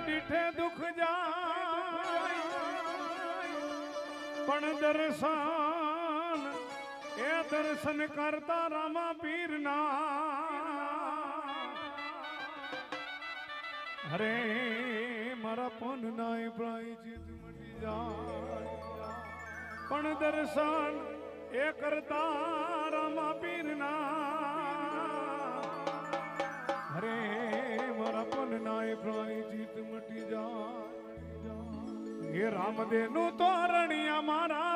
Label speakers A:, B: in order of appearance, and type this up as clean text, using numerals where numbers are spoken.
A: દીઠે દુઃખ જાય પણ દર્શન એ દર્શન કરતા રામા પીરના હરે મારા પન નાય પ્રાયચિત મટી જાય પણ દર્શન એ કરતા રામા પીરના હરે મારા પન નાય પ્રાયચિત મટી જાય હે રામદેવ નું તોરણિયા મારા